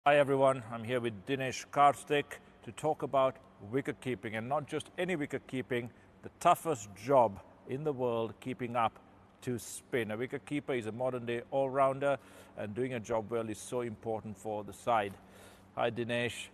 Hi everyone, I'm here with Dinesh Karthik to talk about wicket keeping, and not just any wicket keeping, the toughest job in the world, keeping up to spin. A wicket keeper is a modern day all-rounder, and doing a job well is so important for the side. Hi Dinesh,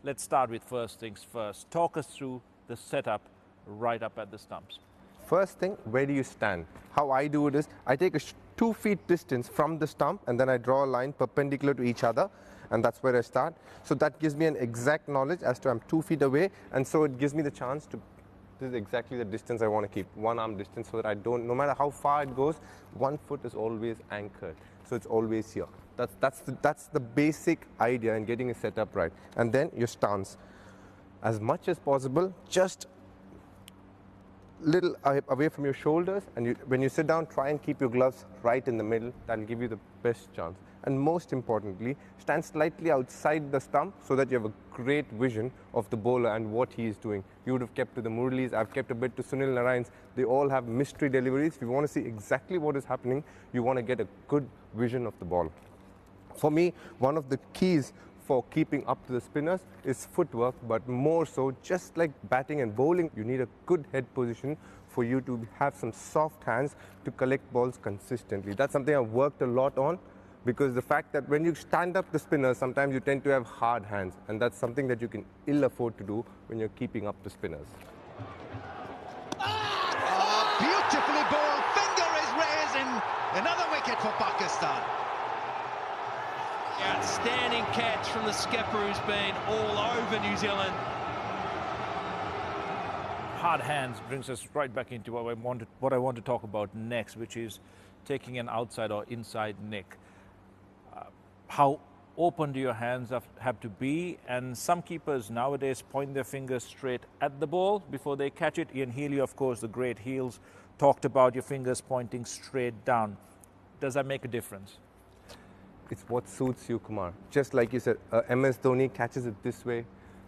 let's start with first things first. Talk us through the setup right up at the stumps. First thing, where do you stand? How I do it is, I take a 2 feet distance from the stump and then I draw a line perpendicular to each other, and that's where I start. So that gives me an exact knowledge as to I'm 2 feet away, and so it gives me the chance to, this is exactly the distance I want to keep, 1 arm distance, so that I don't, no matter how far it goes, 1 foot is always anchored. So it's always here. That's the basic idea in getting it set up right. And then your stance. As much as possible, just little away from your shoulders, and when you sit down, try and keep your gloves right in the middle. That'll give you the best chance. And most importantly, stand slightly outside the stump so that you have a great vision of the bowler and what he is doing. You would have kept to the Murlis, I've kept a bit to Sunil Narayan's. They all have mystery deliveries. If you want to see exactly what is happening, you want to get a good vision of the ball. For me, one of the keys for keeping up to the spinners is footwork, but more so, just like batting and bowling, you need a good head position for you to have some soft hands to collect balls consistently. That's something I've worked a lot on, because the fact that when you stand up the spinners, sometimes you tend to have hard hands, and that's something that you can ill afford to do when you're keeping up the spinners. Beautifully bowled, finger is raising, another wicket for Pakistan. Outstanding catch from the skipper, who's been all over New Zealand. Hard hands brings us right back into what I want to talk about next, which is taking an outside or inside nick. How open do your hands have to be? And some keepers nowadays point their fingers straight at the ball before they catch it. Ian Healy, of course, the great Heels, talked about your fingers pointing straight down. Does that make a difference? It's what suits you, Kumar. Just like you said, MS Dhoni catches it this way.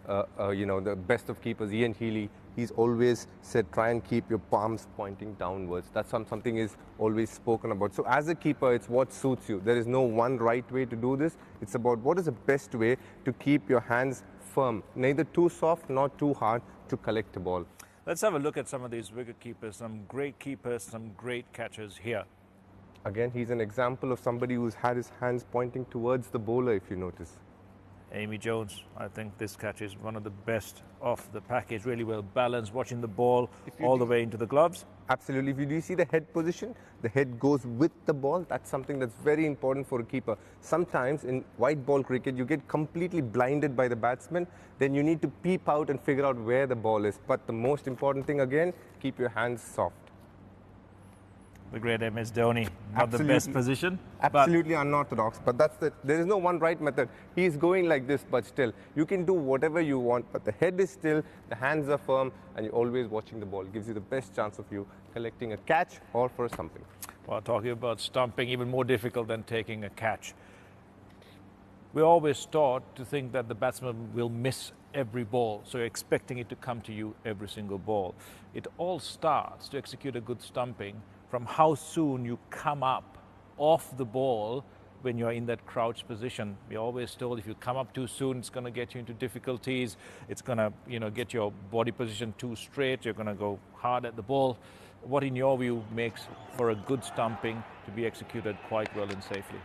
The best of keepers, Ian Healy, he's always said, try and keep your palms pointing downwards. That's something is always spoken about. So as a keeper, it's what suits you. There is no one right way to do this. It's about what is the best way to keep your hands firm, neither too soft nor too hard to collect the ball. Let's have a look at some of these wicket keepers, some great keepers, some great catchers here. Again, he's an example of somebody who's had his hands pointing towards the bowler, if you notice. Amy Jones, I think this catch is one of the best of the package, really well balanced, watching the ball all the way into the gloves. Absolutely. If you do see the head position, the head goes with the ball. That's something that's very important for a keeper. Sometimes in white ball cricket, you get completely blinded by the batsman. Then you need to peep out and figure out where the ball is. But the most important thing, again, keep your hands soft. The great MS Dhoni, not the best position. Absolutely unorthodox, but there is no one right method. He's going like this, but still, you can do whatever you want, but the head is still, the hands are firm, and you're always watching the ball. It gives you the best chance of you collecting a catch or for something. Well, talking about stumping, even more difficult than taking a catch. We're always taught to think that the batsman will miss every ball, so you're expecting it to come to you every single ball. It all starts to execute a good stumping from how soon you come up off the ball when you're in that crouched position. We're always told if you come up too soon, it's going to get you into difficulties. It's going to, get your body position too straight. You're going to go hard at the ball. What, in your view, makes for a good stumping to be executed quite well and safely?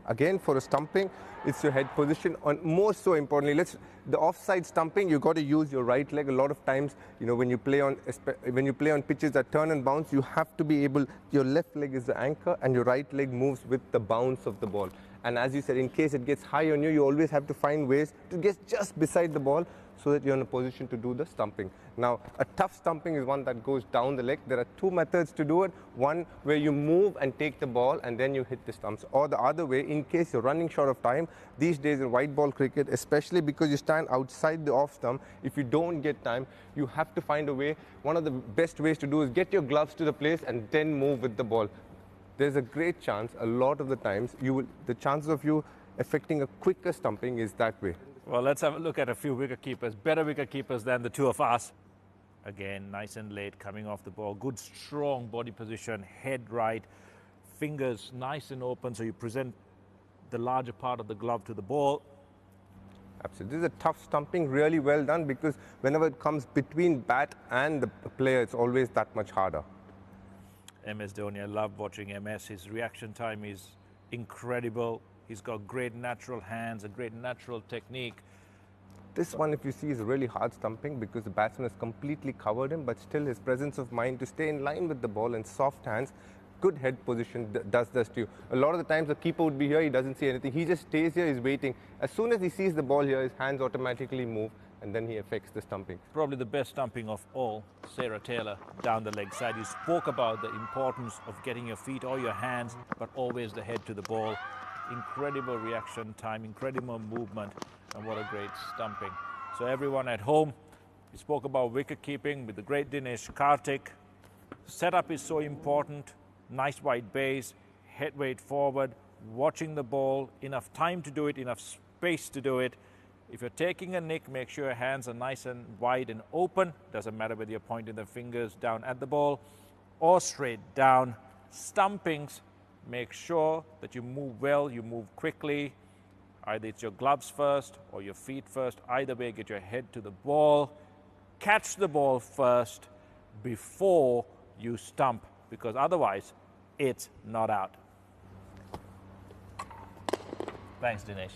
Again, for a stumping, it's your head position. And more so importantly, the offside stumping, you got to use your right leg. A lot of times, when you play on pitches that turn and bounce, you have to be able. Your left leg is the anchor, and your right leg moves with the bounce of the ball. And as you said, in case it gets high on you, you always have to find ways to get just beside the ball, so that you're in a position to do the stumping. Now, a tough stumping is one that goes down the leg. There are 2 methods to do it. One where you move and take the ball and then you hit the stumps. Or the other way, in case you're running short of time, these days in white ball cricket, especially because you stand outside the off stump, if you don't get time, you have to find a way. One of the best ways to do is get your gloves to the place and then move with the ball. There's a great chance, a lot of the times, the chances of you affecting a quicker stumping is that way. Well, let's have a look at a few wicket keepers, better wicket keepers than the two of us. Again, nice and late, coming off the ball. Good, strong body position, head right, fingers nice and open, so you present the larger part of the glove to the ball. Absolutely. This is a tough stumping, really well done, because whenever it comes between bat and the player, it's always that much harder. MS Dhoni, I love watching MS. His reaction time is incredible. He's got great natural hands, a great natural technique. This one, if you see, is really hard stumping because the batsman has completely covered him, but still his presence of mind to stay in line with the ball and soft hands, good head position does this to you. A lot of the times the keeper would be here, he doesn't see anything. He just stays here, he's waiting. As soon as he sees the ball here, his hands automatically move and then he affects the stumping. Probably the best stumping of all, Sarah Taylor down the leg side. You spoke about the importance of getting your feet or your hands, but always the head to the ball. Incredible reaction time, incredible movement, and what a great stumping. So everyone at home, we spoke about wicket keeping with the great Dinesh Karthik. Setup is so important. Nice wide base, head weight forward, watching the ball, enough time to do it, enough space to do it. If you're taking a nick, make sure your hands are nice and wide and open. Doesn't matter whether you're pointing the fingers down at the ball or straight down. Stumpings, make sure that you move well, you move quickly. Either it's your gloves first or your feet first. Either way, get your head to the ball. Catch the ball first before you stump, because otherwise it's not out. Thanks, Dinesh.